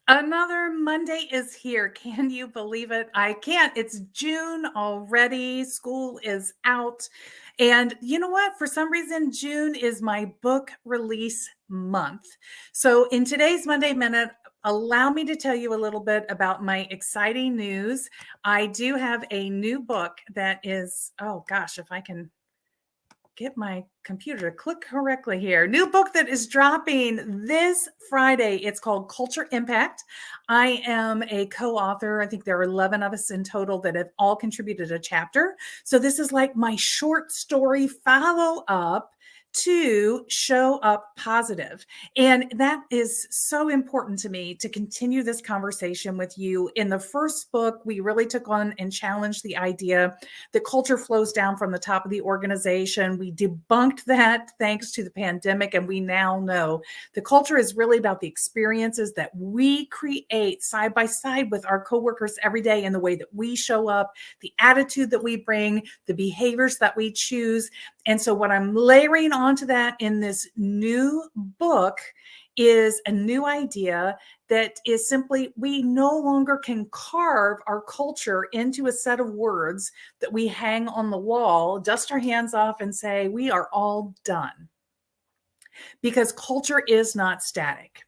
Another Monday is here. Can you believe it? I can't. It's June already. School is out. And you know what? For some reason, June is my book release month. So, in today's Monday Minute, allow me to tell you a little bit about my exciting news. I do have a new book that is, oh gosh, if I can get my computer to click correctly here. New book that is dropping this Friday. It's called Culture Impact. I am a co-author. I think there are 11 of us in total that have all contributed a chapter. So this is like my short story follow-up to Show Up Positive. And that is so important to me to continue this conversation with you. In the first book, we really took on and challenged the idea that culture flows down from the top of the organization. We debunked that thanks to the pandemic, and we now know the culture is really about the experiences that we create side by side with our coworkers every day in the way that we show up, the attitude that we bring, the behaviors that we choose. And so, what I'm layering onto that in this new book is a new idea that is simply we no longer can carve our culture into a set of words that we hang on the wall, dust our hands off, and say, we are all done. Because culture is not static.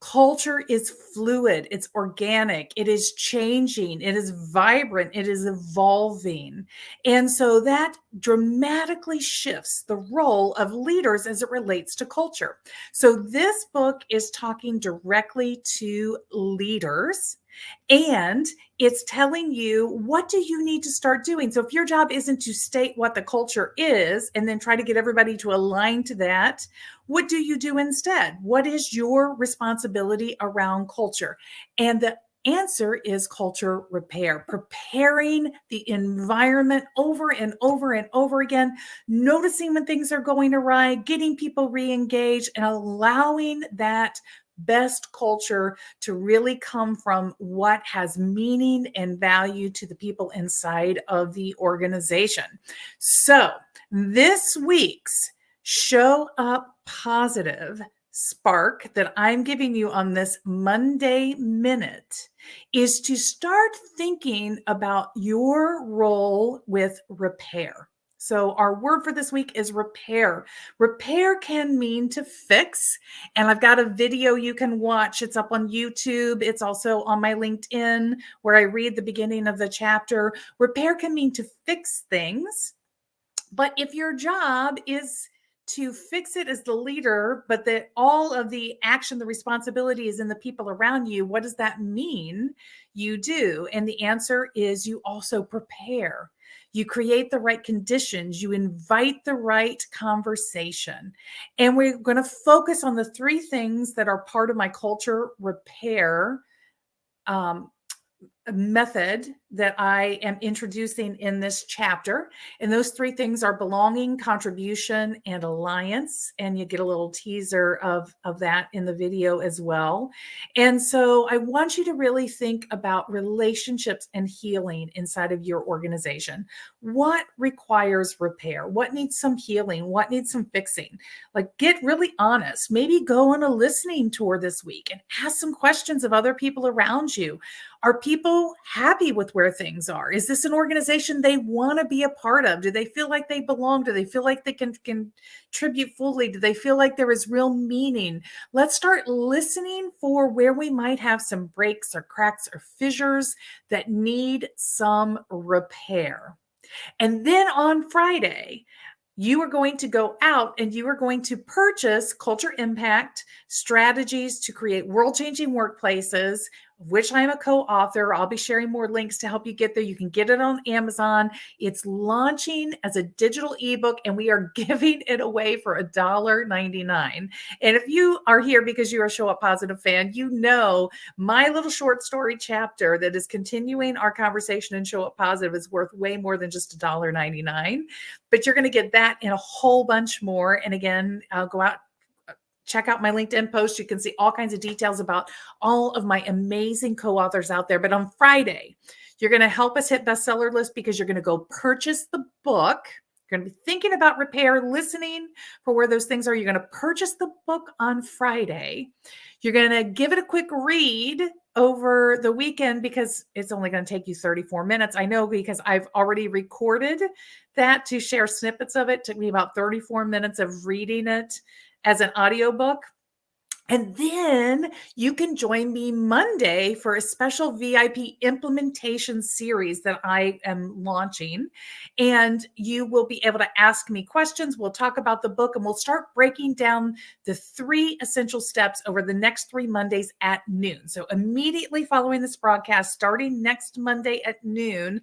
Culture is fluid, it's organic, it is changing, it is vibrant, it is evolving. And so that dramatically shifts the role of leaders as it relates to culture. So this book is talking directly to leaders, and it's telling you, what do you need to start doing? So if your job isn't to state what the culture is and then try to get everybody to align to that, what do you do instead? What is your responsibility around culture? And the answer is culture repair, preparing the environment over and over and over again, noticing when things are going awry, getting people re-engaged, and allowing that best culture to really come from what has meaning and value to the people inside of the organization. So this week's Show Up Positive spark that I'm giving you on this Monday Minute is to start thinking about your role with repair. So, our word for this week is repair. Repair can mean to fix. And I've got a video you can watch. It's up on YouTube. It's also on my LinkedIn where I read the beginning of the chapter. Repair can mean to fix things. But if your job is to fix it as the leader, but that all of the action, the responsibility is in the people around you, what does that mean you do? And the answer is you also prepare. You create the right conditions, you invite the right conversation. And we're going to focus on the three things that are part of my culture repair method that I am introducing in this chapter. And those three things are belonging, contribution, and alliance. And you get a little teaser of that in the video as well. And so I want you to really think about relationships and healing inside of your organization. What requires repair? What needs some healing? What needs some fixing? Like, get really honest. Maybe go on a listening tour this week and ask some questions of other people around you. Are people happy with where things are? Is this an organization they want to be a part of? Do they feel like they belong? Do they feel like they can contribute fully? Do they feel like there is real meaning? Let's start listening for where we might have some breaks or cracks or fissures that need some repair. And then on Friday, you are going to go out and you are going to purchase Culture Impact Strategies to Create World-Changing Workplaces, which I am a co-author. I'll be sharing more links to help you get there. You can get it on Amazon. It's launching as a digital ebook, and we are giving it away for $1.99. And if you are here because you're a Show Up Positive fan, you know my little short story chapter that is continuing our conversation in Show Up Positive is worth way more than just $1.99. But you're going to get that and a whole bunch more. And again, I'll go out, check out my LinkedIn post. You can see all kinds of details about all of my amazing co-authors out there. But on Friday, you're going to help us hit bestseller list because you're going to go purchase the book. You're going to be thinking about repair, listening for where those things are. You're going to purchase the book on Friday. You're going to give it a quick read over the weekend because it's only going to take you 34 minutes. I know because I've already recorded that to share snippets of it. It took me about 34 minutes of reading it as an audiobook. And then you can join me Monday for a special VIP implementation series that I am launching. And you will be able to ask me questions. We'll talk about the book and we'll start breaking down the 3 essential steps over the next 3 Mondays at noon. So immediately following this broadcast, starting next Monday at noon,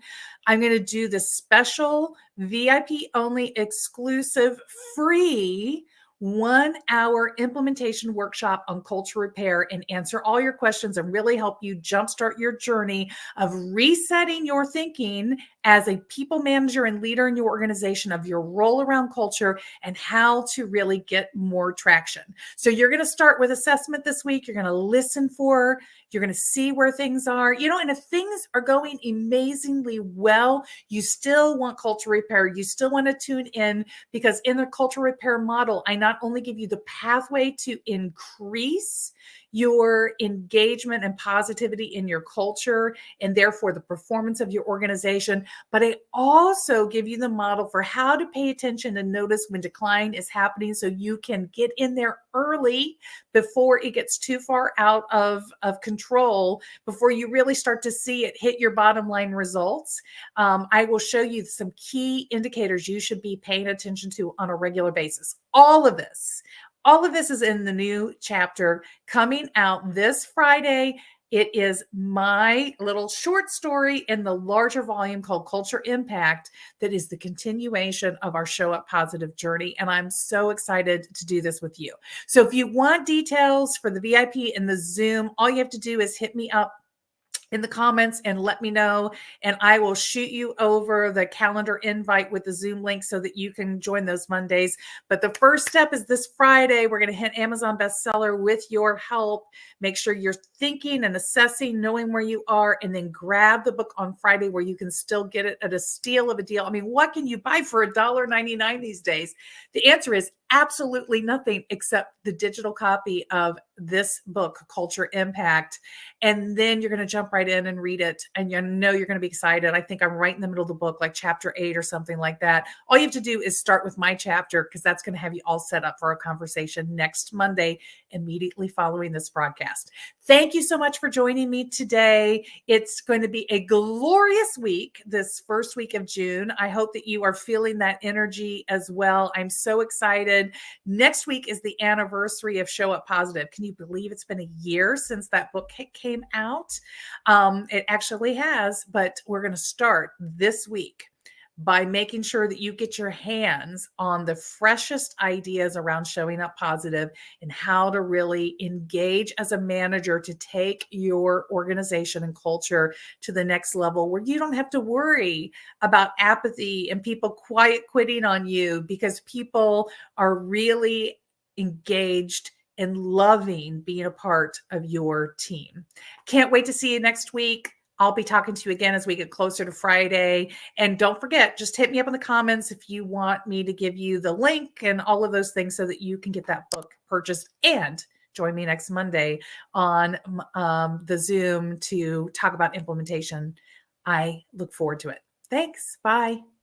I'm going to do the special VIP only exclusive free 1-hour implementation workshop on culture repair and answer all your questions and really help you jumpstart your journey of resetting your thinking as a people manager and leader in your organization of your role around culture and how to really get more traction. So you're going to start with assessment this week. You're going to listen for, you're going to see where things are, and if things are going amazingly well, you still want culture repair. You still want to tune in because in the culture repair model, I not only give you the pathway to increase your engagement and positivity in your culture and therefore the performance of your organization, but I also give you the model for how to pay attention and notice when decline is happening so you can get in there early before it gets too far out of control, before you really start to see it hit your bottom line results. I will show you some key indicators you should be paying attention to on a regular basis. All of this is in the new chapter coming out this Friday. It is my little short story in the larger volume called Culture Impact that is the continuation of our Show Up Positive journey. And I'm so excited to do this with you. So if you want details for the VIP and the Zoom, all you have to do is hit me up in the comments and let me know, and I will shoot you over the calendar invite with the Zoom link so that you can join those Mondays. But the first step is this Friday. We're going to hit Amazon bestseller with your help. Make sure you're thinking and assessing, knowing where you are, and then grab the book on Friday where you can still get it at a steal of a deal. I mean, what can you buy for $1.99 these days? The answer is absolutely nothing except the digital copy of this book, Culture Impact. And then you're going to jump right in and read it. And you're going to be excited. I think I'm right in the middle of the book, like chapter 8 or something like that. All you have to do is start with my chapter because that's going to have you all set up for a conversation next Monday, immediately following this broadcast. Thank you so much for joining me today. It's going to be a glorious week, this first week of June. I hope that you are feeling that energy as well. I'm so excited. Next week is the anniversary of Show Up Positive. Can you believe it's been a year since that book came out? It actually has, but we're going to start this week by making sure that you get your hands on the freshest ideas around showing up positive and how to really engage as a manager to take your organization and culture to the next level where you don't have to worry about apathy and people quiet quitting on you because people are really engaged and loving being a part of your team. Can't wait to see you next week. I'll be talking to you again as we get closer to Friday. And don't forget, just hit me up in the comments if you want me to give you the link and all of those things so that you can get that book purchased and join me next Monday on the Zoom to talk about implementation. I look forward to it. Thanks. Bye.